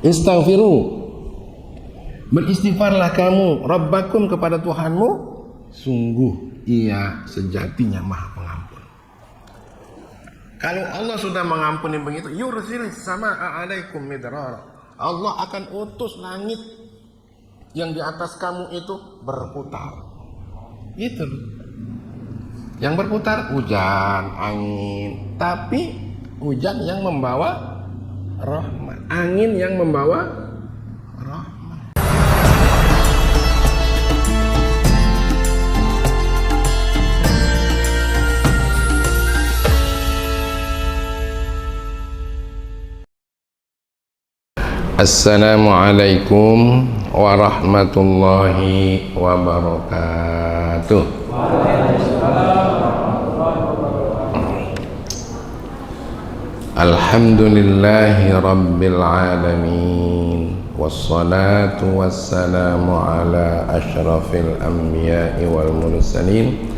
Istaghfiru, beristighfarlah kamu Rabbakum kepada Tuhanmu, sungguh Ia sejatinya Maha Pengampun. Kalau Allah sudah mengampuni begitu, yursil samaa'a 'alaikum midrar, Allah akan utus langit yang di atas kamu itu berputar. Gitu loh. Yang berputar hujan, angin, tapi hujan yang membawa rahmat, angin yang membawa rahmat. Assalamualaikum warahmatullahi wabarakatuh. Alhamdulillahi rabbil alamin, wassalatu wassalamu ala asyrafil anbiya'i wal mursalin,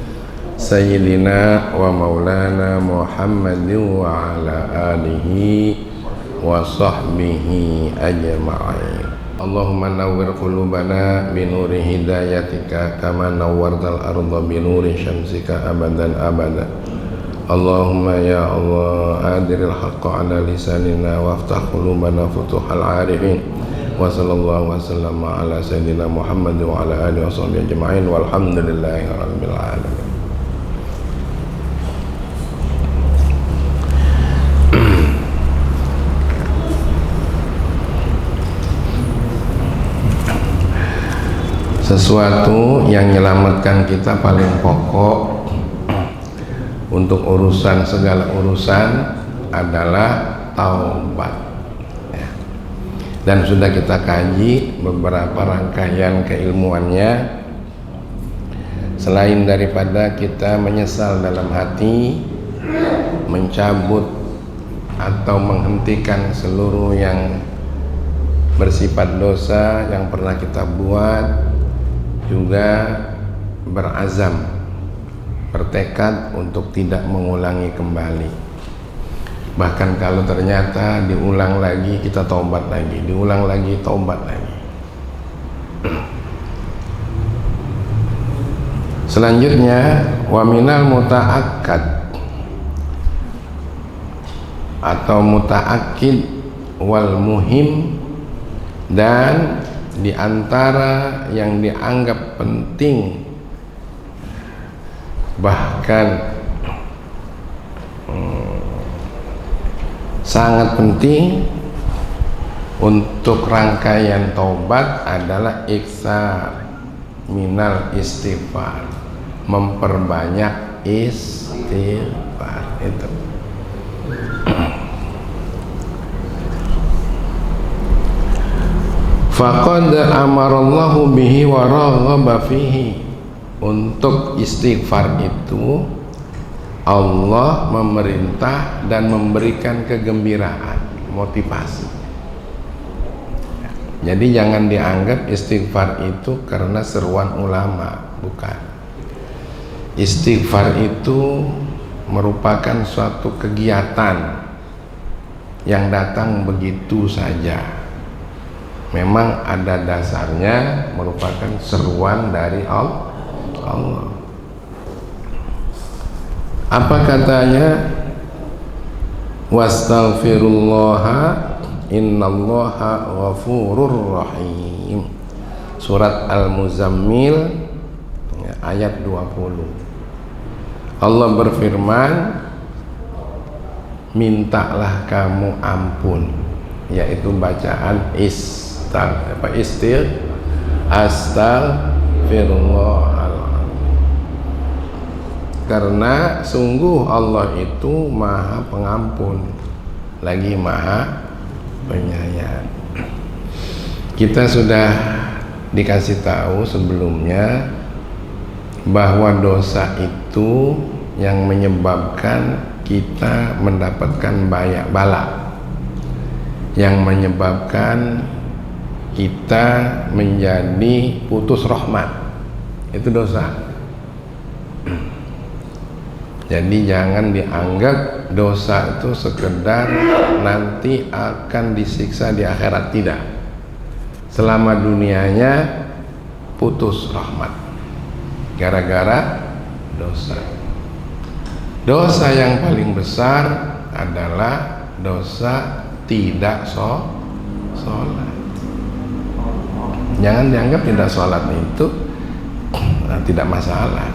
sayyidina wa maulana Muhammadin wa ala alihi wa sahbihi ajma'in. Allahumma nawwir qulubana binuri hidayatika kama nawwartal arda binuri syamsika abadan abada. Allahumma ya Allah adiril haqqa ala lisanina waftah qulubana futuhal arifin. Wa sallallahu wa sallama ala sayyidina Muhammad wa ala alihi wa sahbihi ajma'in walhamdulillahi rabbil alamin. Sesuatu yang menyelamatkan kita paling pokok untuk urusan segala urusan adalah taubat ya. Dan sudah kita kaji beberapa rangkaian keilmuannya. Selain daripada kita menyesal dalam hati, mencabut atau menghentikan seluruh yang bersifat dosa yang pernah kita buat, juga berazam, bertekad untuk tidak mengulangi kembali. Bahkan kalau ternyata diulang lagi, kita taubat lagi, diulang lagi, taubat lagi. Selanjutnya, wa minal muta'akkad atau muta'akkid wal muhim, dan di antara yang dianggap penting, bahkan sangat penting untuk rangkaian taubat adalah iksar minal istighfar, memperbanyak istighfar. Itu faqad amarallahu bihi wa raghaba fihi. Untuk istighfar itu Allah memerintah dan memberikan kegembiraan, motivasi. Jadi jangan dianggap istighfar itu karena seruan ulama, bukan. Istighfar itu merupakan suatu kegiatan yang datang begitu saja. Memang ada dasarnya, merupakan seruan dari Allah. Apa katanya? Wastaghfirullaha innallaha ghafurur rahim. Surat Al-Muzammil ayat 20. Allah berfirman, mintalah kamu ampun, yaitu bacaan astagfirullahaladzim, karena sungguh Allah itu Maha Pengampun lagi Maha Penyayang. Kita sudah dikasih tahu sebelumnya bahwa dosa itu yang menyebabkan kita mendapatkan bala, yang menyebabkan kita menjadi putus rahmat, itu dosa. Jadi jangan dianggap dosa itu sekedar nanti akan disiksa di akhirat, tidak. Selama dunianya putus rahmat gara-gara dosa. Dosa yang paling besar adalah dosa tidak sholat. Jangan dianggap tidak sholat itu tidak masalah.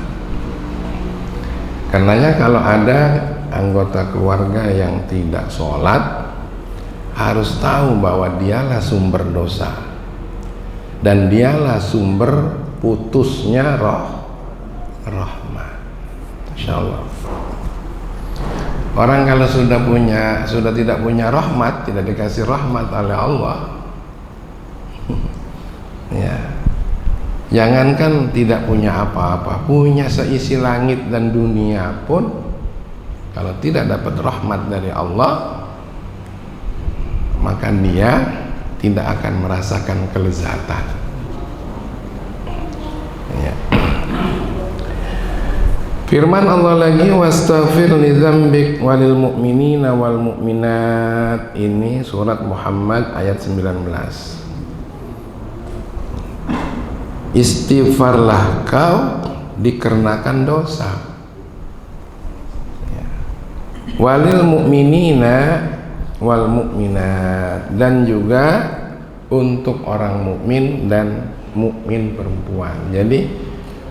Karenanya kalau ada anggota keluarga yang tidak sholat, harus tahu bahwa dialah sumber dosa dan dialah sumber putusnya rahmat. Insya Allah. Orang kalau sudah tidak punya rahmat, tidak dikasih rahmat oleh Allah, ya, jangankan tidak punya apa-apa, punya seisi langit dan dunia pun, kalau tidak dapat rahmat dari Allah, maka dia tidak akan merasakan kelezatan. Ya. Firman Allah lagi, wastaghfir li dzambik walil mu'minina wal mu'minat. Ini surat Muhammad ayat 19. Istighfarlah kau dikarenakan dosa. Ya. Walil mu'minina wal mu'minat, dan juga untuk orang mukmin dan mukmin perempuan. Jadi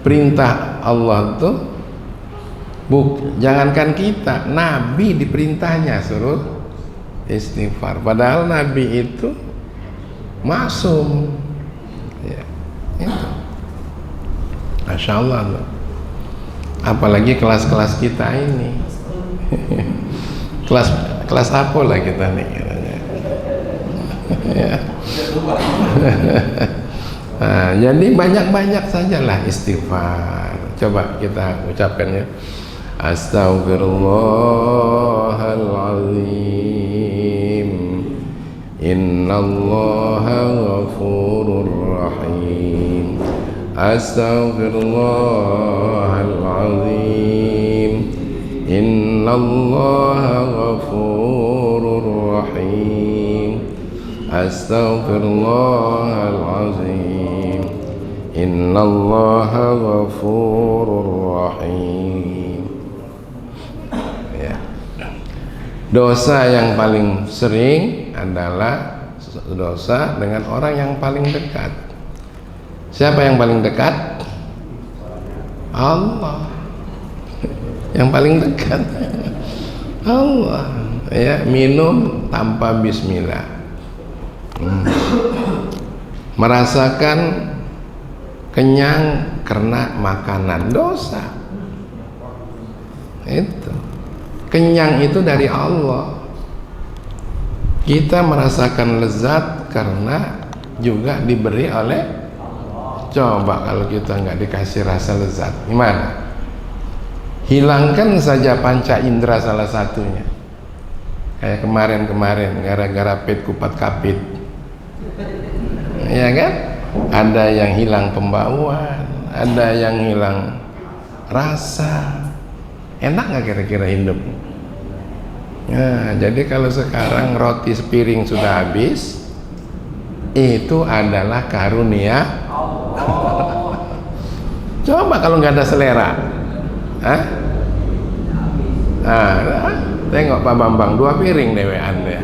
perintah Allah tuh jangankan kita, Nabi diperintahnya suruh istighfar, padahal Nabi itu maksum, ya, itu. Masya Allah loh. Apalagi kelas-kelas kita ini kelas apa lah kita nih ya. Nah, jadi banyak-banyak sajalah istighfar. Coba kita ucapkan ya, Astaghfirullahaladzim, Innallaha ghafurur rahim. Astaghfirullahaladzim, Innallaha ghafurur rahim. Astaghfirullahaladzim, Innallaha ghafurur rahim. Ya. Dosa yang paling sering adalah dosa dengan orang yang paling dekat. Siapa yang paling dekat? Allah. Yang paling dekat Allah. Ya, minum tanpa bismillah, merasakan kenyang karena makanan, dosa. Itu kenyang itu dari Allah. Kita merasakan lezat karena juga diberi oleh. Coba kalau kita nggak dikasih rasa lezat, gimana? Hilangkan saja panca indera salah satunya. Kayak kemarin-kemarin gara-gara pet kupat kapit, ya kan? Ada yang hilang pembauan, ada yang hilang rasa. Enak nggak kira-kira hidup? Nah, jadi kalau sekarang roti sepiring sudah habis, itu adalah karunia. Coba kalau nggak ada selera, hah? Tengok Pak Bambang 2 piring dewean ya.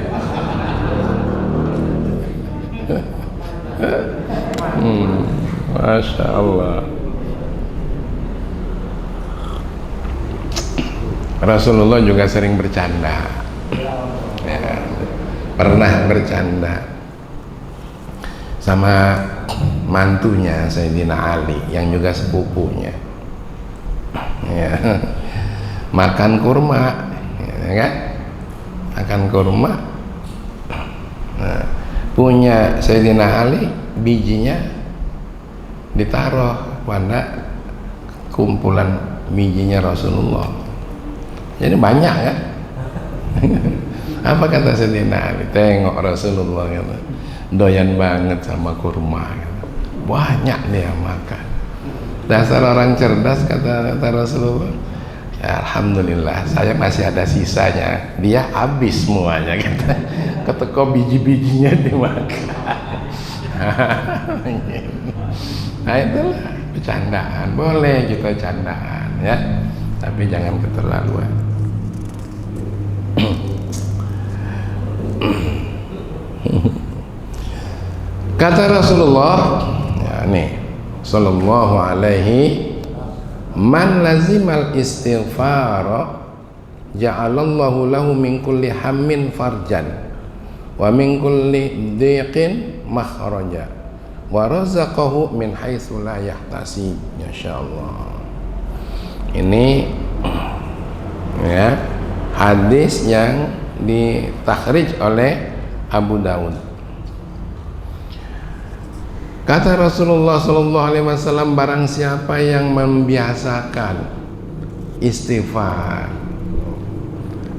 Masya Allah. Rasulullah juga sering bercanda, ya, pernah bercanda sama mantunya Sayyidina Ali yang juga sepupunya, ya, makan kurma, ya kan? Makan kurma. Nah, punya Sayyidina Ali bijinya ditaruh pada kumpulan bijinya Rasulullah. Jadi banyak kan? Apa kata Sayyidina Ali? Tengok Rasulullah, kata, doyan banget sama kurma, kata. Banyak dia makan. Dasar orang cerdas, kata Rasulullah. Ya, alhamdulillah, saya masih ada sisanya. Dia habis semuanya, keteko biji-bijinya dimakan. Nah itulah bercandaan, boleh kita candaan ya, tapi jangan keterlaluan. Kata Rasulullah, ya nih, sallallahu alaihi, man lazimal istighfara ja'alallahu lahu min kulli hammin farjan wa min kulli dhiqin makhraja wa razaqahu min haitsu la yahtasib. Masyaallah. Ini ya hadis yang ditakhrij oleh Abu Daud. Kata Rasulullah SAW, barang siapa yang membiasakan istighfar,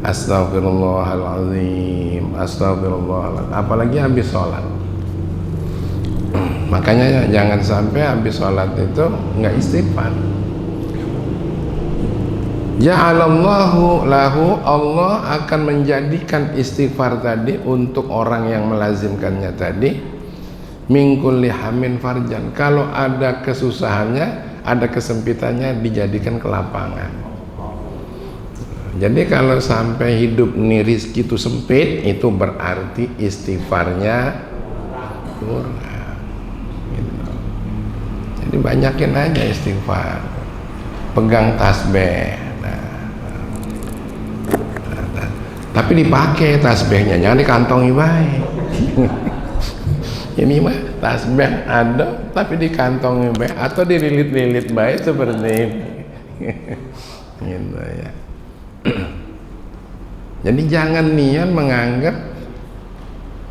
astagfirullahaladzim, astagfirullahaladzim, apalagi habis sholat. Makanya jangan sampai habis sholat itu nggak istighfar. Ja'alallahu lahu, Allah akan menjadikan istighfar tadi untuk orang yang melazimkannya tadi, min kulli hamin farjan, kalau ada kesusahannya, ada kesempitannya, dijadikan kelapangan. Jadi kalau sampai hidup ini rizki itu sempit, itu berarti istighfarnya kurang gitu. Jadi banyakin aja istighfar, pegang tasbih. Tapi dipakai tasbihnya, jangan dikantongi baik. Ini mah tasbih ada tapi dikantongi baik atau dililit-lilit baik seperti ini. Gitu ya. Jadi jangan niat menganggap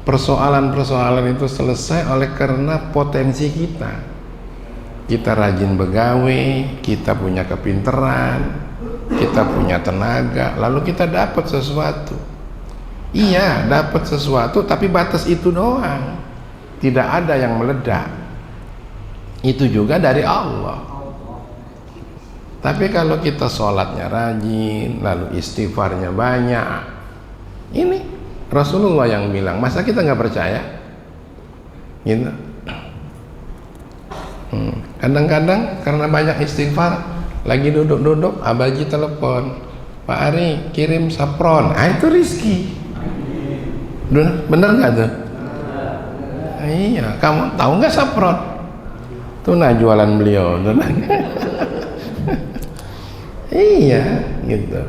persoalan-persoalan itu selesai oleh karena potensi kita. Kita rajin begawe, kita punya kepinteran, kita punya tenaga, lalu kita dapat sesuatu. Iya, dapat sesuatu, tapi batas itu doang. Tidak ada yang meledak. Itu juga dari Allah. Tapi kalau kita sholatnya rajin, lalu istighfarnya banyak, ini Rasulullah yang bilang, masa kita nggak percaya? Gitu. Kadang-kadang karena banyak istighfar, lagi duduk-duduk, abaji telepon, Pak Ari kirim sapron, itu rizki. Bener nggak tuh? Iya, kamu tahu nggak sapron? Tuh nah jualan beliau, tuh. Iya, gitu.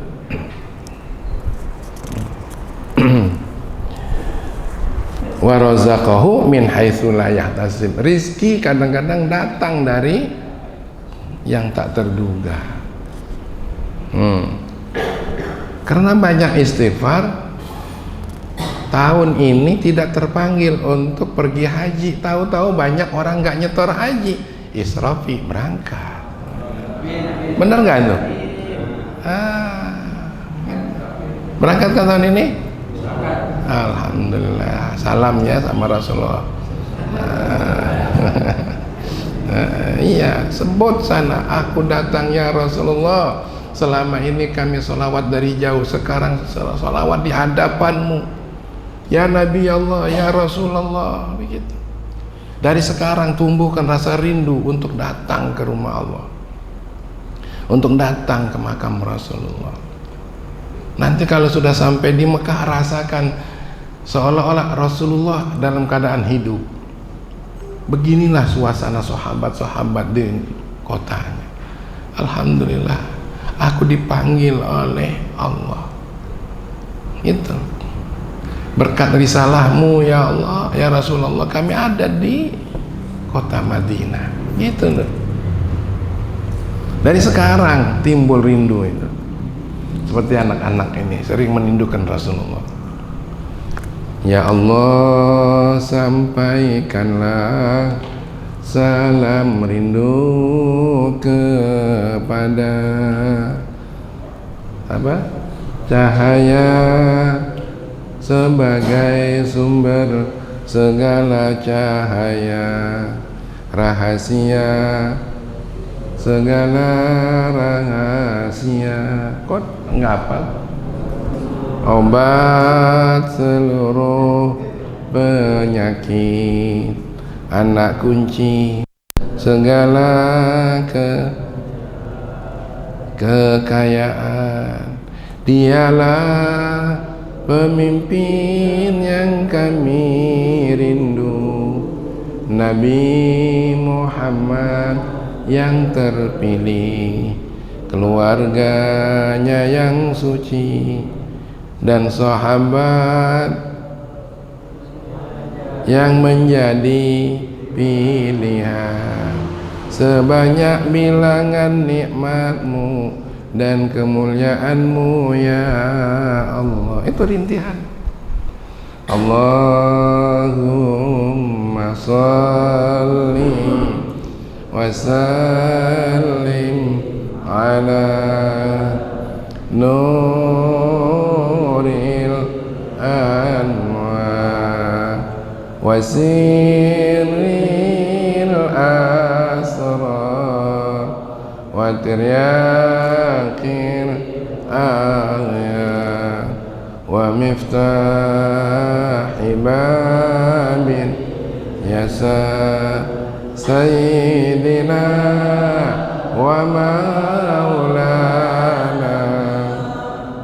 Wa razaqahu min haitsu la yahtasib. Rizki kadang-kadang datang dari yang tak terduga. Karena banyak istighfar, tahun ini tidak terpanggil untuk pergi haji. Tahu-tahu banyak orang nggak nyetor haji, Israfi berangkat. Bener nggak itu? Berangkat ke tahun ini? Alhamdulillah. Salamnya sama Rasulullah. Iya, sebut sana, aku datang ya Rasulullah. Selama ini kami sholawat dari jauh, sekarang sholawat di hadapanmu. Ya Nabi Allah, ya Rasulullah, begitu. Dari sekarang tumbuhkan rasa rindu untuk datang ke rumah Allah, untuk datang ke makam Rasulullah. Nanti kalau sudah sampai di Mekah, rasakan seolah-olah Rasulullah dalam keadaan hidup. Beginilah suasana sahabat-sahabat di kotanya. Alhamdulillah, aku dipanggil oleh Allah. Itu berkat risalahmu ya Allah, ya Rasulullah, kami ada di kota Madinah. Gitu loh. Dari sekarang timbul rindu itu. Seperti anak-anak ini sering merindukan Rasulullah. Ya Allah, sampaikanlah salam rindu kepada cahaya sebagai sumber segala cahaya, rahasia segala rahasia. Kok nggak apa? Obat seluruh penyakit, anak kunci segala kekayaan. Dialah pemimpin yang kami rindu, Nabi Muhammad yang terpilih, keluarganya yang suci, dan sahabat yang menjadi pilihan. Sebanyak bilangan nikmatmu dan kemuliaanmu ya Allah. Itu rintihan. Allahumma salli wa sallim ala nuril anwar wa sirril asrar wa tiryaqil aghyar wa miftahi babin yasa sayyidina wa maulana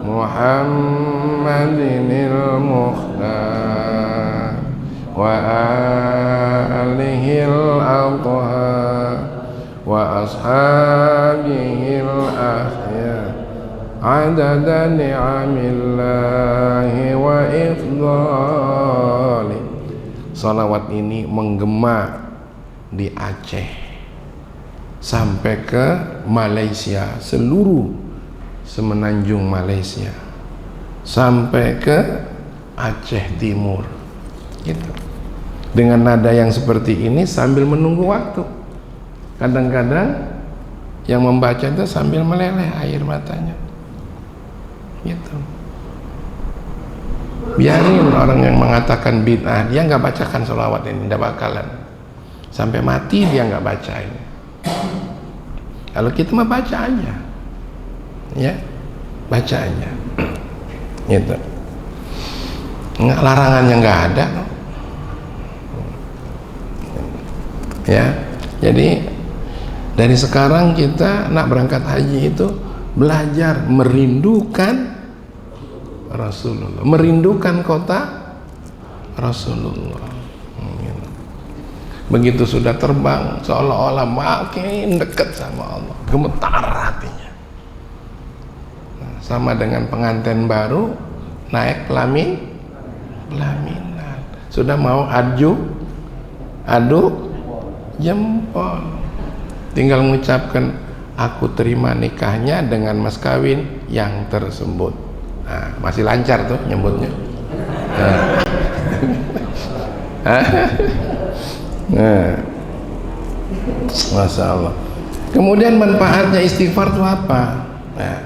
Muhammadinil Mukhtar wa alihil athhar wa ashabihil akhyar adada ni'amillahi wa ifdali. Salawat ini menggema di Aceh sampai ke Malaysia, seluruh semenanjung Malaysia, sampai ke Aceh Timur gitu. Dengan nada yang seperti ini sambil menunggu waktu. Kadang-kadang yang membaca itu sambil meleleh air matanya gitu. Biarin orang yang mengatakan bid'ah, dia nggak bacakan sholawat ini, tidak bakalan sampai mati dia nggak baca ini. Kalau kita mah baca aja, ya baca aja gitu. Nggak, larangannya nggak ada ya. Jadi dari sekarang kita nak berangkat haji itu belajar merindukan Rasulullah, merindukan kota Rasulullah. Begitu sudah terbang seolah-olah makin dekat sama Allah, gemetar hatinya. Sama dengan pengantin baru naik pelaminan, sudah mau adu jempol, tinggal mengucapkan aku terima nikahnya dengan mas kawin yang tersebut. Nah, masih lancar tuh nyebutnya. Nah, Masya Allah. Kemudian manfaatnya istighfar itu apa? Nah,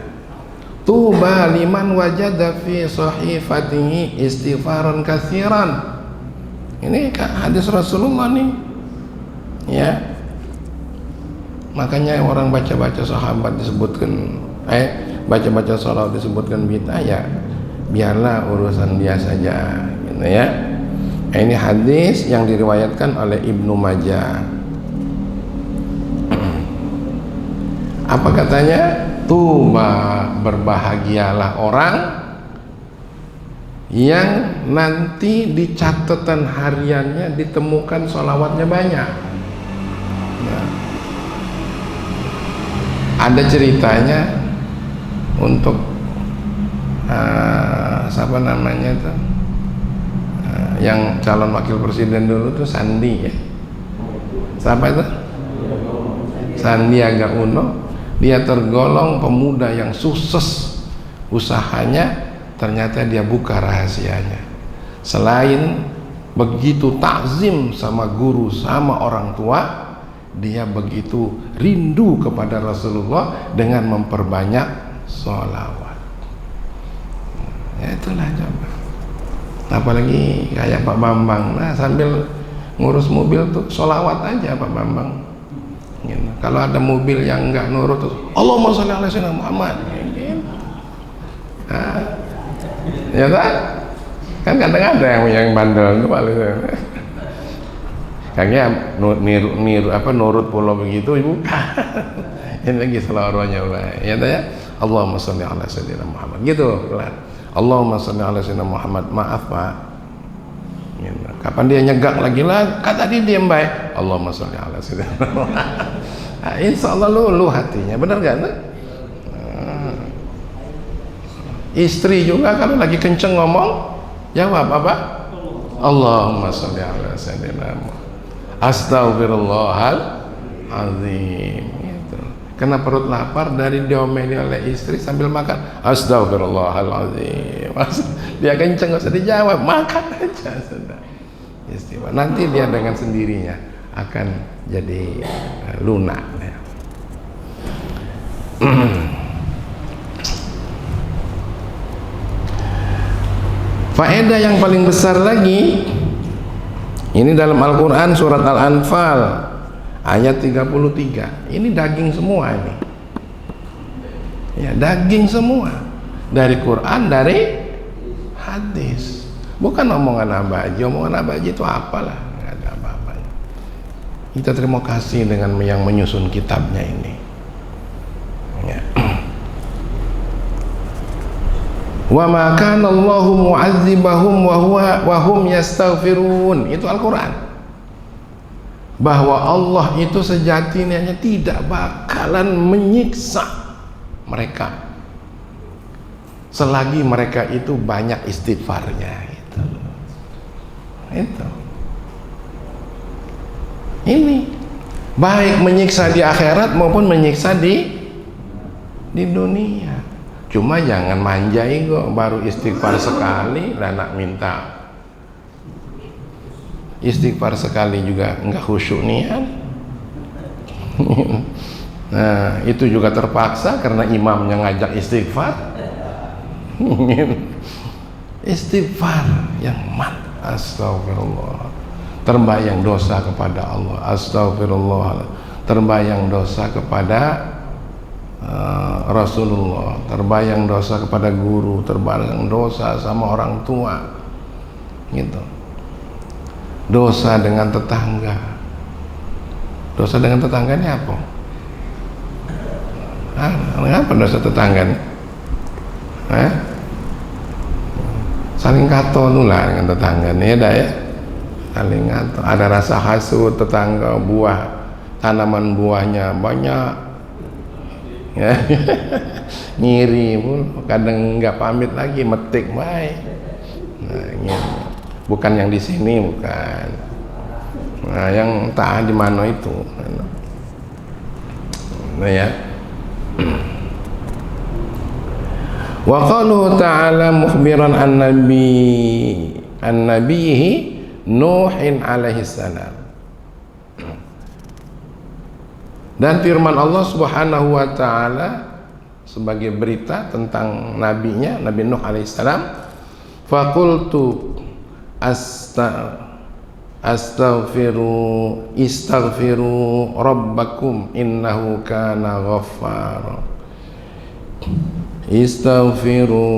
tuba liman wajada fi sahifatihi istighfaran katsiran. Ini hadis Rasulullah nih, ya. Makanya orang baca-baca sahabat disebutkan, baca-baca sholawat disebutkan bid'ah, ya biarlah urusan dia saja, gitu ya. Ini hadis yang diriwayatkan oleh Ibnu Majah. Apa katanya? Tuba, berbahagialah orang yang nanti di catatan hariannya ditemukan sholawatnya banyak. Ya. Ada ceritanya untuk siapa namanya itu, yang calon wakil presiden dulu tuh Sandi, ya. Siapa itu? Sandiaga Uno. Dia tergolong pemuda yang sukses usahanya, ternyata dia buka rahasianya. Selain begitu takzim sama guru, sama orang tua, dia begitu rindu kepada Rasulullah dengan memperbanyak sholawat. Ya itulah coba. Apalagi kayak Pak Bambang, nah sambil ngurus mobil tuh sholawat aja Pak Bambang. Gitu. Kalau ada mobil yang nggak nurut, Allahumma sholli ala sayyidina Muhammad. Nah, ya kan kadang ada yang bandel tuh paling. Kayaknya niru apa nurut pulau begitu ibu. Ini lagi seloronya ya ya. Allahumma sholli ala sayyidina Muhammad. Gitu pelan. Allahumma sholli ala sayyidina Muhammad. Maaf Pak. Gitu. Kapan dia nyegak lagi lah? Kan tadi diam baik. Allahumma sholli ala sayyidina Muhammad. Nah, insya Allah luluh hatinya. Benar gak? Istri juga kalau lagi kenceng ngomong, jawab apa? Allahumma sholli ala sayyidina Muhammad. Astaghfirullahaladzim. Gitu. Karena perut lapar dari diomeli oleh istri sambil makan, astaghfirullahaladzim. Dia kenceng nggak usah dijawab, makan aja sudah. Istighfar. Nanti dia dengan sendirinya akan jadi lunak. Ya. Faedah yang paling besar lagi ini dalam Al-Quran surat Al-Anfal ayat 33. Ini daging semua ini. Ya, daging semua. Dari Quran, dari hadis. Bukan omongan Abah Haji. Omongan Abah Haji itu apalah, nggak ada apa-apanya. Kita terima kasih dengan yang menyusun kitabnya ini. Ya. Wa ma kana Allahu mu'adzibahum wa hum yastaghfirun. Itu Al-Quran. Bahwa Allah itu sejatinya tidak bakalan menyiksa mereka selagi mereka itu banyak istighfarnya. Itu. Ini baik menyiksa di akhirat maupun menyiksa di dunia. Cuma jangan manjai kok, baru istighfar sekali lah nak minta istighfar sekali juga enggak khusyuk niat. Nah, itu juga terpaksa karena imamnya ngajak istighfar. Istighfar yang astagfirullah. Terbayang dosa kepada Allah, astagfirullah. Terbayang dosa kepada Rasulullah, terbayang dosa kepada guru, terbayang dosa sama orang tua, gitu. Dosa dengan tetangga. Dosa dengan tetangga ini apa? Apa dosa tetangga nih? Saling kato lah dengan tetangga nih, ya. Saling kato. Ada rasa hasut tetangga, buah tanaman buahnya banyak. Ya. Ngiri pun kadang nggak pamit lagi, metik baik. Nah, bukan yang di sini, bukan. Nah, yang tak di mana itu. Nah ya. Wa qalu ta'ala mukhbiran an-nabiyhi Nuhin alaihi salam. Dan firman Allah Subhanahu wa taala sebagai berita tentang nabinya Nabi Nuh alaihissalam, faqultu istaghfiru rabbakum innahu kana ghaffara. Istaghfiru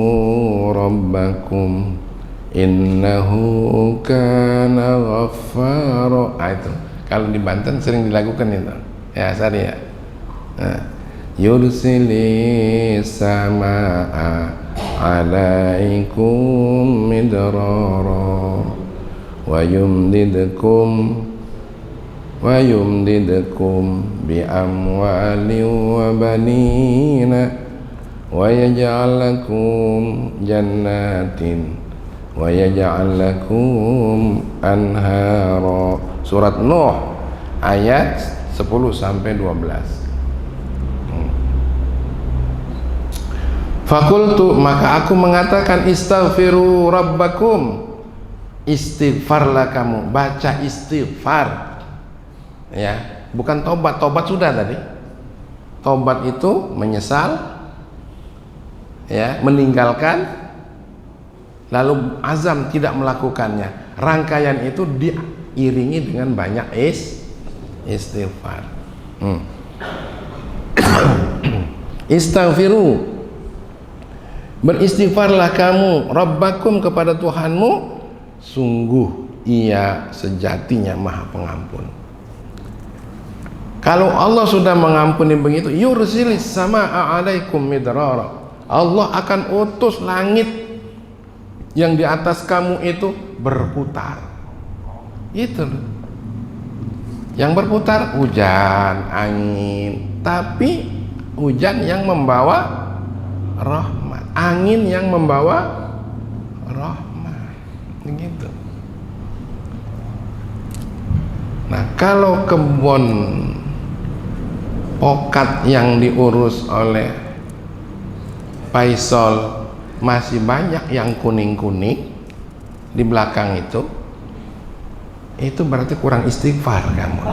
rabbakum innahu kana ghaffara. Itu kalau di Banten sering dilakukan itu. Ya, sorry ya. Yursilis samaa alaikum midrara wa yumdidkum bi amwalin wa banina wa yaj'al lakum jannatin wa yaj'al lakum anhara. Surat Nuh ayat 10 sampai 12. Fakultu, maka aku mengatakan istaghfiru rabbakum, istighfarlah kamu, baca istighfar. Ya, bukan tobat. Tobat sudah tadi. Tobat itu menyesal, ya, meninggalkan, lalu azam tidak melakukannya. Rangkaian itu diiringi dengan banyak istighfar. Istaghfiru, beristighfarlah kamu Rabbakum kepada Tuhanmu, sungguh Ia sejatinya Maha Pengampun. Kalau Allah sudah mengampuni begitu, yursilis samaa alaikum midrara, Allah akan utus langit yang di atas kamu itu berputar. Itu yang berputar, hujan, angin, tapi hujan yang membawa rahmat, angin yang membawa rahmat, begitu. Nah, kalau kebun pokat yang diurus oleh Faisal masih banyak yang kuning-kuning di belakang itu berarti kurang istighfar kamu.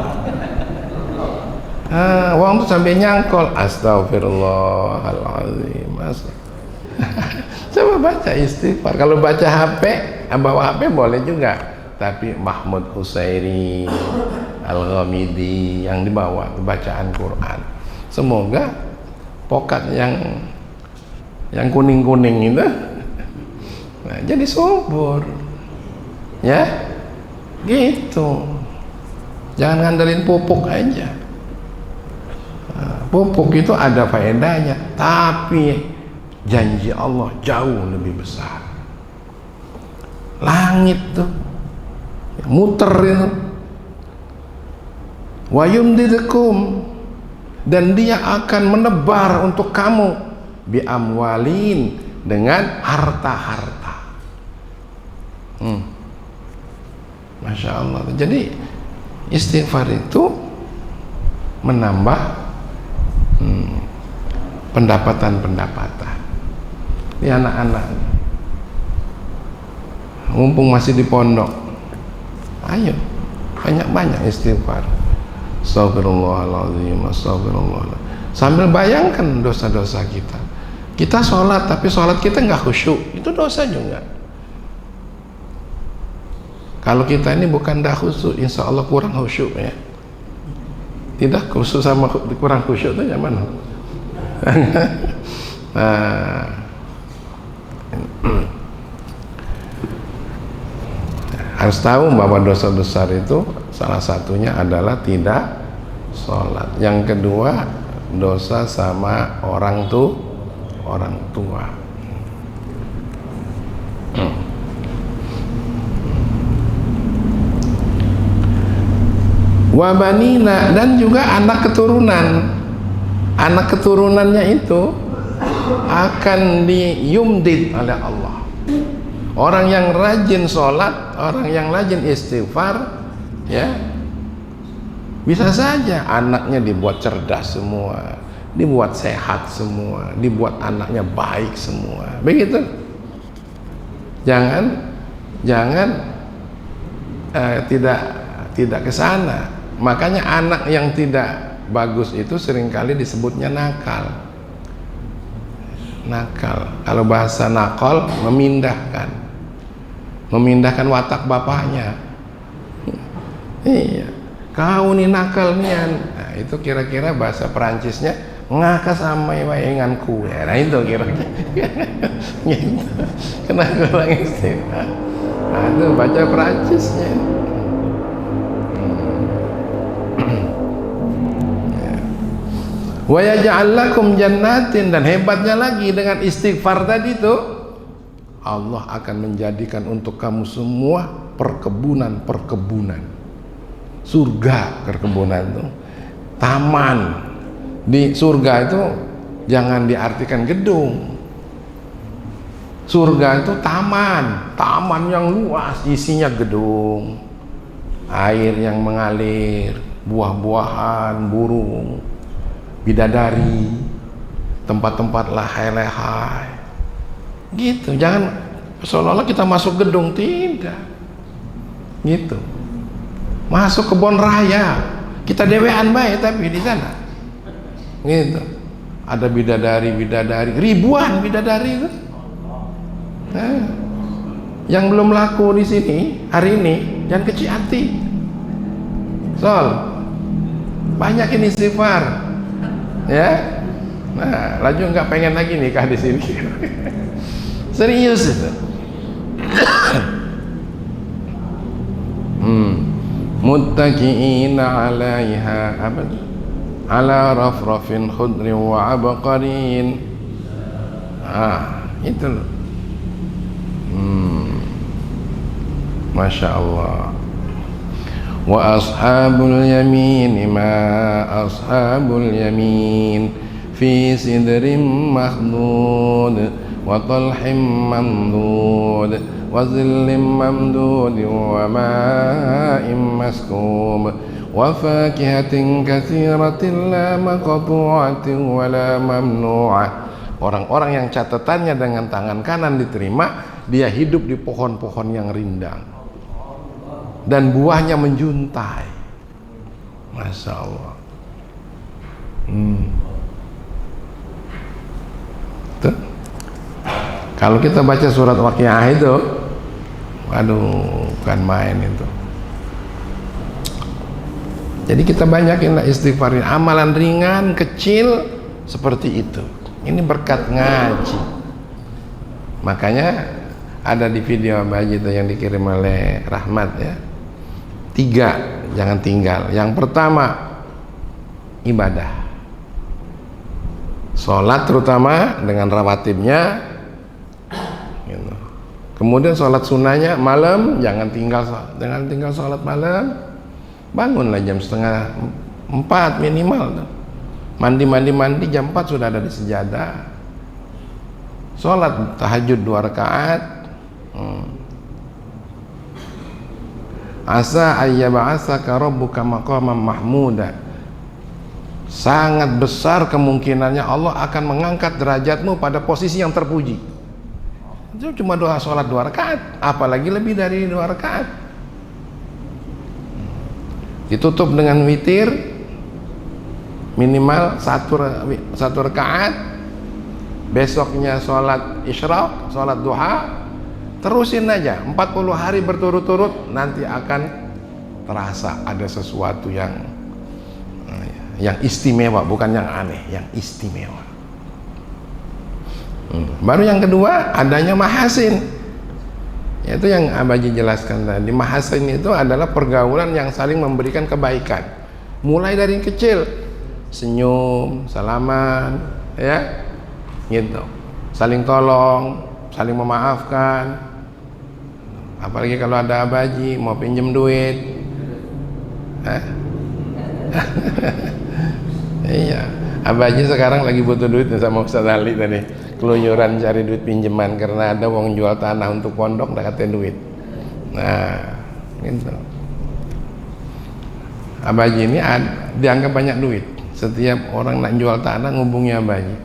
Wong tuh sampai nyangkol, astagfirullahaladzim. Coba baca istighfar. Kalau baca HP, bawa HP boleh juga, tapi Mahmud Husairi Al-Ghamidi yang dibawa bacaan Quran. Semoga pokat yang kuning-kuning itu jadi subur, ya gitu. Jangan ngandelin pupuk aja. Pupuk itu ada faedahnya, tapi janji Allah jauh lebih besar. Langit tuh muter itu, wa yumdidukum, dan Dia akan menebar untuk kamu bi amwalin, dengan harta-harta. Masya Allah. Jadi istighfar itu menambah pendapatan. Ini anak-anak mumpung masih di pondok, ayo banyak-banyak istighfar. Astagfirullahaladzim, astagfirullahaladzim. Sambil bayangkan dosa-dosa kita. Kita sholat tapi sholat kita nggak khusyuk, itu dosa juga. Kalau kita ini bukan dah khusyuk, insya Allah kurang khusyuk ya. Tidak khusyuk sama kurang khusyuk itu yang mana? Harus tahu bahwa dosa besar itu salah satunya adalah tidak sholat. Yang kedua, dosa sama orang tua. Wabanina, dan juga anak keturunan. Anak keturunannya itu akan diyumdid oleh Allah. Orang yang rajin sholat, orang yang rajin istighfar, ya bisa saja anaknya dibuat cerdas semua, dibuat sehat semua, dibuat anaknya baik semua. Begitu. Jangan tidak ke sana. Makanya anak yang tidak bagus itu seringkali disebutnya nakal. Kalau bahasa nakal, memindahkan watak bapaknya. Iya, kau nih nakal nian. Nah, itu kira-kira bahasa Perancisnya ngaka sama wayanganku. Nah itu kira-kira. Gitu. Kenapa kurang istighfar? Nah, itu baca Perancisnya. Wa yaj'al lakum jannatin, dan hebatnya lagi dengan istighfar tadi itu Allah akan menjadikan untuk kamu semua perkebunan. Surga, perkebunan itu taman. Di surga itu jangan diartikan gedung. Surga itu taman yang luas, isinya gedung, air yang mengalir, buah-buahan, burung, bidadari, tempat-tempat lehai-lehai gitu. Jangan seolah-olah kita masuk gedung, tidak gitu. Masuk kebun raya, kita dewean baik tapi di sana gitu. Ada bidadari, ribuan bidadari itu. Yang belum laku di sini hari ini, jangan kecil hati. banyakin istighfar, ya. Nah, laju nggak pengen lagi nikah di sini. Serius itu. Muttaqiina 'alaiha apa? Ala rafrafin khudrin wa abqarin. Itu. Masya Allah. Wa ashabul yamin ma ashabul yamin fi sidrin makhdud wa talhim mamdud wa zillim mamdud wa ma'in maskub wa fakihatin katsiratin la maqtu'atin wa la mamnu'ah. Orang-orang yang catatannya dengan tangan kanan diterima, dia hidup di pohon-pohon yang rindang dan buahnya menjuntai. Masya Allah. Tuh. Kalau kita baca surat Waqiah itu, aduh, bukan main itu. Jadi kita banyakin istighfarin, amalan ringan, kecil seperti itu. Ini berkat ngaji. Makanya ada di video Baji itu yang dikirim oleh Rahmat ya. 3, jangan tinggal. Yang pertama, ibadah. Sholat terutama dengan rawatibnya. Gitu. Kemudian sholat sunnahnya malam, jangan tinggal sholat malam. Bangunlah jam 3:30 minimal tuh. Mandi jam 4 sudah ada di sejadah. Sholat tahajud 2 rakaat. Asa ayyab'atsaka rabbuka maqaman mahmuda. Sangat besar kemungkinannya Allah akan mengangkat derajatmu pada posisi yang terpuji. Itu cuma doa sholat 2 rakaat, apalagi lebih dari 2 rakaat. Ditutup dengan witir minimal 1 rakaat. Besoknya sholat isyraq, sholat duha. Terusin aja 40 hari berturut-turut, nanti akan terasa ada sesuatu yang istimewa, bukan yang aneh, yang istimewa. Baru yang kedua, adanya mahasin. Yaitu yang Abaji jelaskan tadi. Mahasin itu adalah pergaulan yang saling memberikan kebaikan. Mulai dari kecil, senyum, salaman, ya, gitu. Saling tolong, saling memaafkan. Apalagi kalau ada Abaji mau pinjem duit, iya, Abaji sekarang lagi butuh duit sama Ustaz Ali tadi, keluyuran cari duit pinjaman karena ada wong jual tanah untuk pondok, udah katanya duit. Nah, gitu. Abaji ini dianggap banyak duit. Setiap orang nak jual tanah ngubungi Abaji.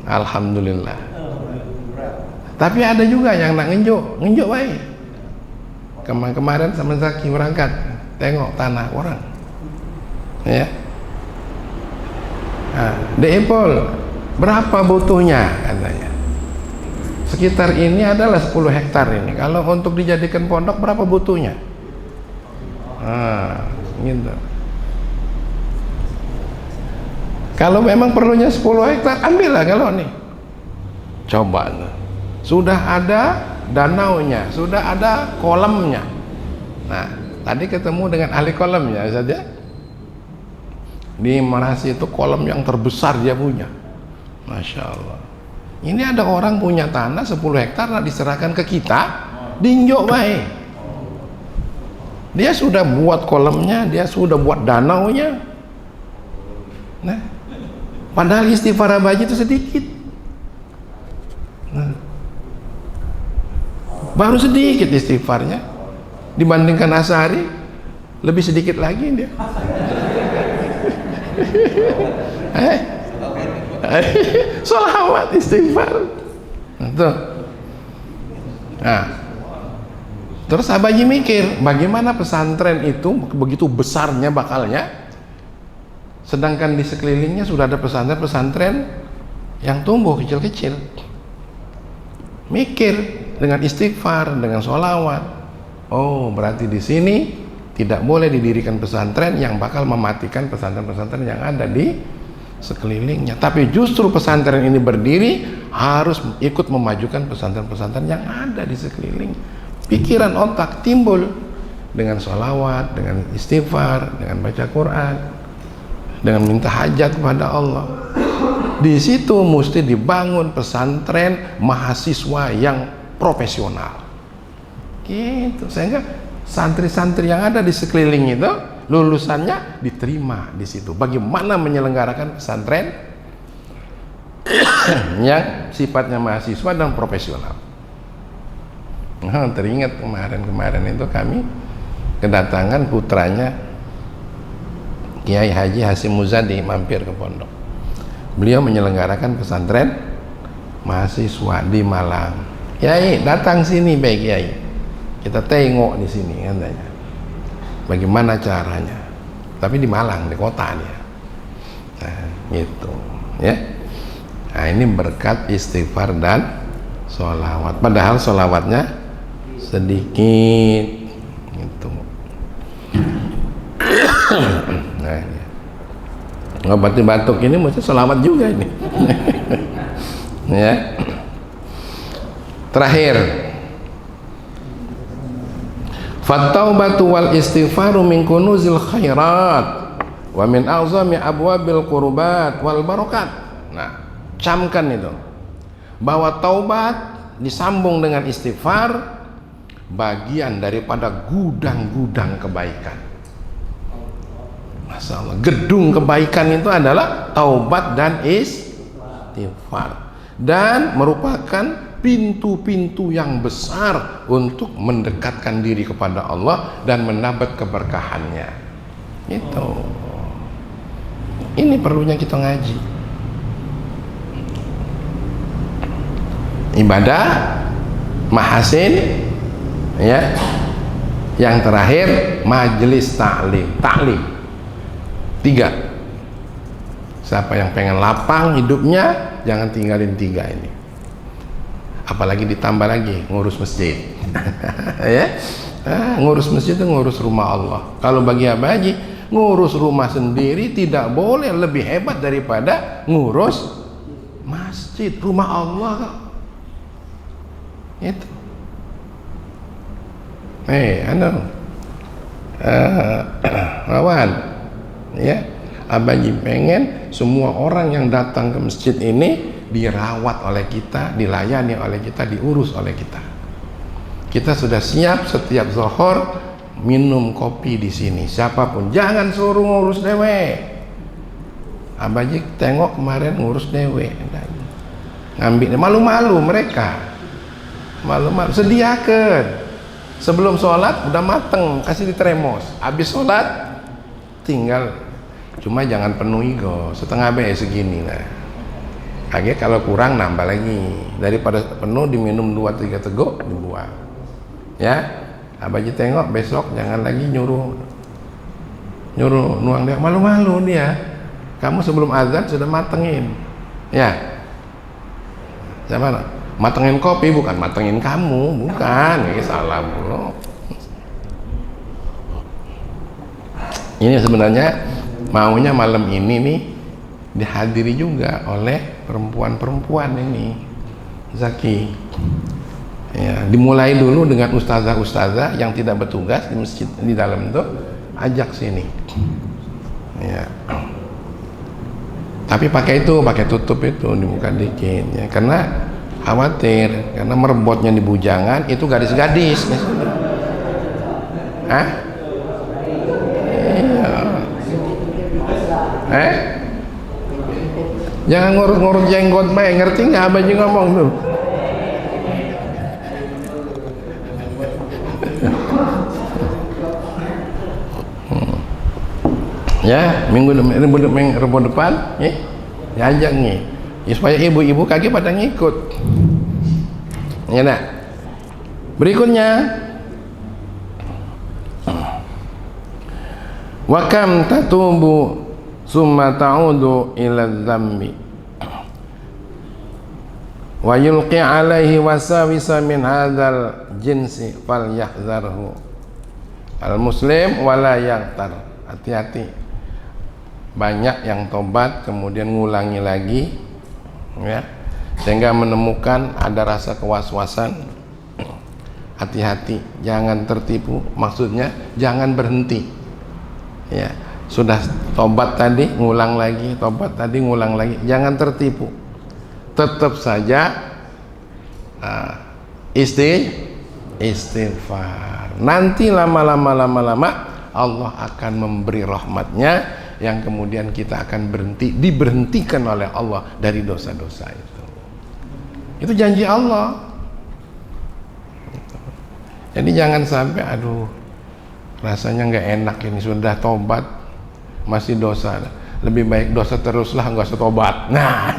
Alhamdulillah. Tapi ada juga yang nak ngenjuk baik. Kemarin sama Zaki berangkat, tengok tanah orang, ya. Deepol, berapa butuhnya katanya? Sekitar ini adalah 10 hektar ini. Kalau untuk dijadikan pondok berapa butuhnya? Gitu. Kalau memang perlunya 10 hektar, ambillah kalau nih. Coba tuh. Sudah ada danaunya, sudah ada kolamnya. Nah, tadi ketemu dengan ahli kolamnya saja. Di Merasi itu kolam yang terbesar dia punya. Masya Allah. Ini ada orang punya tanah 10 hektar diserahkan ke kita, dinjok baik. Dia sudah buat kolamnya, dia sudah buat danaunya. Nah, padahal istighfar Abaji itu sedikit. Nah, baru sedikit istighfarnya dibandingkan Asari, lebih sedikit lagi dia. Sholawat istighfar. Nah, terus Abaji mikir, bagaimana pesantren itu begitu besarnya bakalnya, sedangkan di sekelilingnya sudah ada pesantren-pesantren yang tumbuh kecil-kecil. Mikir dengan istighfar, dengan sholawat. Oh, berarti di sini Tidak boleh didirikan pesantren yang bakal mematikan pesantren-pesantren yang ada di sekelilingnya. Tapi justru pesantren ini berdiri harus ikut memajukan pesantren-pesantren yang ada di sekeliling. Pikiran otak timbul dengan sholawat, dengan istighfar, dengan baca Quran, dengan minta hajat kepada Allah. Di situ mesti dibangun pesantren mahasiswa yang profesional. Gitu, sehingga santri-santri yang ada di sekeliling itu lulusannya diterima di situ. Bagaimana menyelenggarakan pesantren yang sifatnya mahasiswa dan profesional. Nah, teringat kemarin itu kami kedatangan putranya Kiai Haji Hasyim Muzadi mampir ke pondok. Beliau menyelenggarakan pesantren mahasiswa di Malang. Kiai, datang sini baik Kiai. Kita tengok di sini katanya. Bagaimana caranya? Tapi di Malang, di kota dia. Nah, gitu, ya. Nah, ini berkat istighfar dan sholawat. Padahal sholawatnya sedikit, gitu. Nah, ini. Ngobati batuk ini mesti sholawat juga ini. Ya. Terakhir, fattaubatu wal istighfaru min kunuzil khairat wa min a'zami abwabil qurbat wal barakat. Nah, camkan itu bahwa taubat disambung dengan istighfar bagian daripada gudang-gudang kebaikan. Masya Allah, gedung kebaikan itu adalah taubat dan istighfar, dan merupakan pintu-pintu yang besar untuk mendekatkan diri kepada Allah dan mendapat keberkahannya. Itu. Ini perlunya kita ngaji. Ibadah, mahasin, ya. Yang terakhir majelis taklim. 3. Siapa yang pengen lapang hidupnya, jangan tinggalin 3 ini. Apalagi ditambah lagi ngurus masjid. Ya, ngurus masjid itu ngurus rumah Allah. Kalau bagi Abah Haji, ngurus rumah sendiri tidak boleh lebih hebat daripada ngurus masjid, rumah Allah. Itu. Lawan, ya. Abah Haji pengen semua orang yang datang ke masjid ini dirawat oleh kita, dilayani oleh kita, diurus oleh kita. Kita sudah siap setiap zuhur minum kopi di sini. Siapapun jangan suruh ngurus dewe. Abah Haji tengok kemarin ngurus dewe, ngambil malu-malu mereka, malu-malu. Sediakan sebelum sholat udah mateng, kasih di termos. Habis sholat tinggal, cuma jangan penuhi go, setengah segini lah. Akhirnya kalau kurang nambah lagi, daripada penuh diminum 2-3 teguk dibuang. Ya, Abah Haji tengok besok jangan lagi nyuruh nuang dia, malu-malu dia. Kamu sebelum azan sudah matengin, ya. Siapa? Matengin kopi, bukan matengin kamu, bukan. Ini salah mulu. Ini sebenarnya maunya malam ini nih dihadiri juga oleh perempuan-perempuan ini, Zaki. Ya, dimulai dulu dengan ustazah-ustazah yang tidak bertugas di masjid di dalam itu, ajak sini. Ya. Tapi pakai tutup itu, dibuka dikit, ya, karena khawatir, karena merebotnya di bujangan itu gadis-gadis. Hah? Iya. Jangan ngurus-ngurus jenggot baik, ngerti nggak Abah Haji ngomong tuh? Ya, minggu depan, ya, diajak nih, ya, supaya ibu-ibu kaki pada ngikut. Ya nak. Berikutnya, wa kam tatubu summa ta'udu ila dzambi wa yulqi alaihi wasawisa min hadzal jinsi falyahzarhu Al muslim wala yaghtar. Hati-hati. Banyak yang tobat kemudian ngulangi lagi, ya, sehingga menemukan ada rasa kewaswasan. Hati-hati, jangan tertipu. Maksudnya jangan berhenti. Ya, sudah tobat tadi ngulang lagi, tobat tadi ngulang lagi, jangan tertipu. Tetap saja istighfar. Nanti lama-lama Allah akan memberi rahmatnya, yang kemudian kita akan diberhentikan oleh Allah dari dosa-dosa itu. Itu janji Allah. Jadi jangan sampai aduh rasanya nggak enak ini, sudah tobat masih dosa, lebih baik dosa teruslah, nggak usah tobat. Nah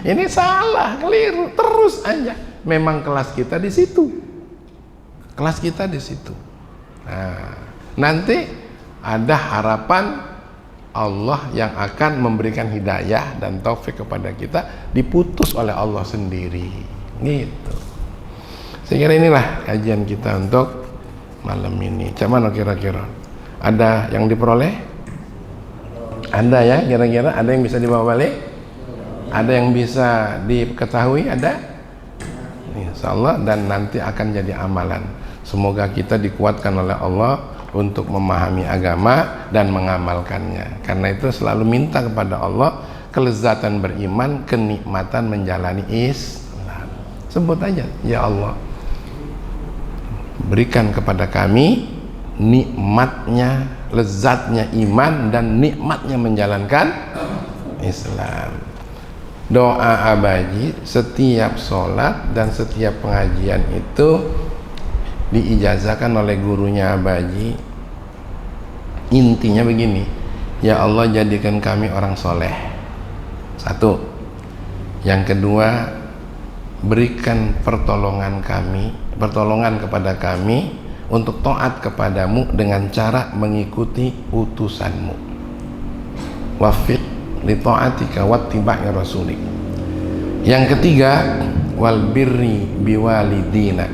ini salah, keliru. Terus aja, memang kelas kita di situ, kelas kita di situ. Nah nanti ada harapan Allah yang akan memberikan hidayah dan taufik kepada kita, diputus oleh Allah sendiri gitu. Saya kira inilah kajian kita untuk malam ini. Cuman kira-kira ada yang diperoleh? Ada ya, kira-kira ada yang bisa dibawa balik? Ada yang bisa diketahui? Ada? Insyaallah, dan nanti akan jadi amalan. Semoga kita dikuatkan oleh Allah untuk memahami agama dan mengamalkannya. Karena itu selalu minta kepada Allah kelezatan beriman, kenikmatan menjalani Islam. Sebut aja, ya Allah, berikan kepada kami nikmatnya, lezatnya iman dan nikmatnya menjalankan Islam. Doa Abaji setiap sholat dan setiap pengajian itu diijazahkan oleh gurunya Abaji. Intinya begini, ya Allah jadikan kami orang soleh. Satu. Yang kedua, berikan pertolongan kepada kami untuk taat kepadamu dengan cara mengikuti utusanmu. Wafiq li ta'atika wattiba'i rasulik. Yang ketiga, wal birri biwalidina.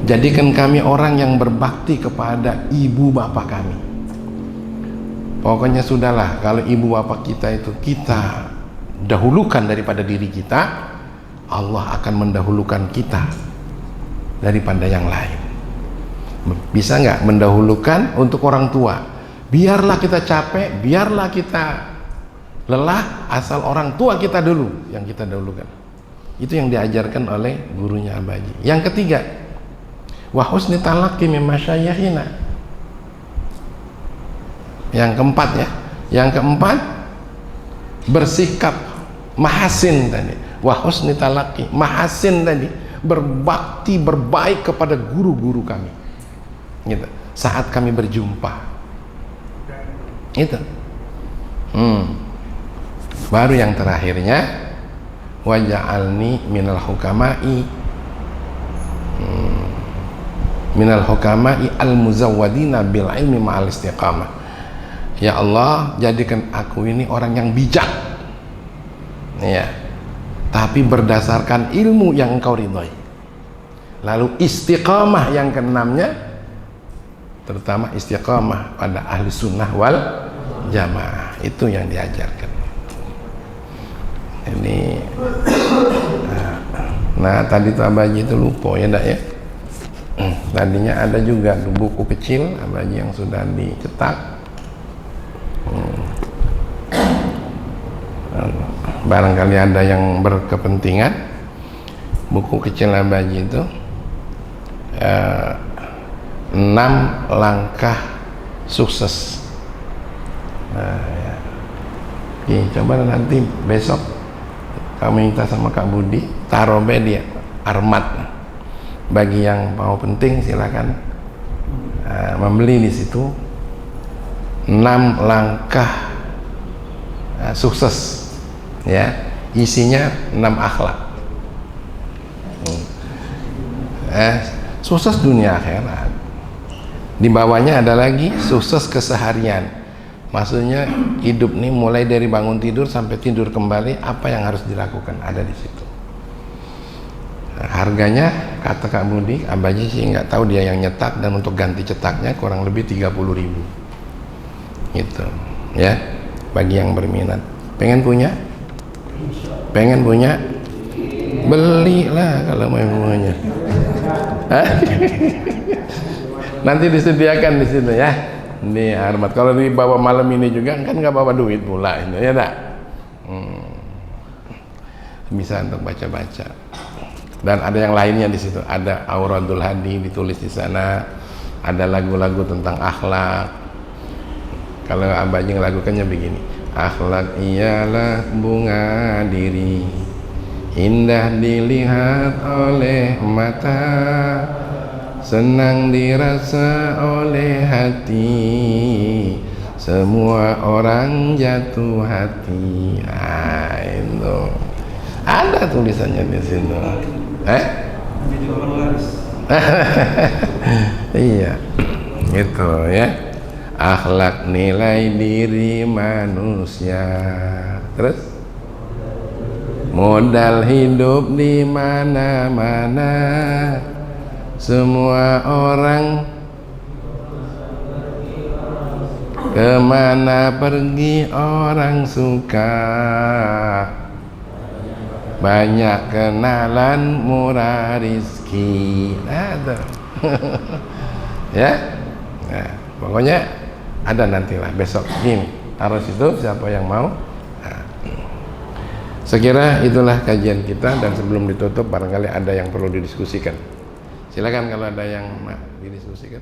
Jadikan kami orang yang berbakti kepada ibu bapak kami. Pokoknya sudahlah, kalau ibu bapak kita itu kita dahulukan daripada diri kita, Allah akan mendahulukan kita daripada yang lain. Bisa nggak mendahulukan untuk orang tua? Biarlah kita capek, biarlah kita lelah, asal orang tua kita dulu yang kita dahulukan. Itu yang diajarkan oleh gurunya Abaji. Yang ketiga, wa husni talaqi min masyayikhina. Yang keempat ya, yang keempat bersikap mahasin tadi. Wa husni talaqi, mahasin tadi, berbakti, berbaik kepada guru-guru kami gitu, saat kami berjumpa itu. Baru yang terakhirnya, waja'alni minal hukama'i al-muzawwadina bil ilmi ma'al istiqamah. Ya Allah, jadikan aku ini orang yang bijak ya, tapi berdasarkan ilmu yang Engkau ridhoi. Lalu istiqamah yang keenamnya, terutama istiqamah pada ahli sunnah wal jamaah. Itu yang diajarkan. Ini nah tadi tuh Abaji itu lupa ya ndak ya. Tadinya ada juga buku kecil Abaji yang sudah dicetak. Barangkali ada yang berkepentingan, buku kecil Abaji itu 6 langkah sukses. Nah, ya. Oke, coba nanti besok kami minta sama Kak Budi taruh di Armat. Bagi yang mau penting silakan membeli di situ. 6 langkah sukses ya, isinya 6 akhlak. Sukses dunia akhirat. Di bawahnya ada lagi sukses keseharian. Maksudnya hidup nih mulai dari bangun tidur sampai tidur kembali, apa yang harus dilakukan ada di situ. Harganya kata Kak Budi, Abaji sih nggak tahu dia yang nyetak, dan untuk ganti cetaknya kurang lebih 30.000 gitu ya, bagi yang berminat. Pengen punya belilah kalau mau punya. Nanti disediakan di situ ya, ini Armat. Kalau dibawa malam ini juga kan nggak bawa duit pula itu ya tak? Bisa untuk baca-baca. Dan ada yang lainnya di situ, ada Auradul Hadi ditulis di sana, ada lagu-lagu tentang akhlak. Kalau Abaji ngelakukannya begini, akhlak ialah bunga diri, indah dilihat oleh mata, senang dirasa oleh hati, semua orang jatuh hati. Itu ada tulisannya di situ. Iya, gitu ya. Akhlak nilai diri manusia. Terus modal hidup di mana-mana, semua orang kemana pergi orang suka, banyak kenalan murah rizki. Ada. Ya, nah, pokoknya ada nantilah besok ini taruh situ siapa yang mau. Nah, sekira itulah kajian kita, dan sebelum ditutup barangkali ada yang perlu didiskusikan. Silakan kalau ada yang didiskusikan.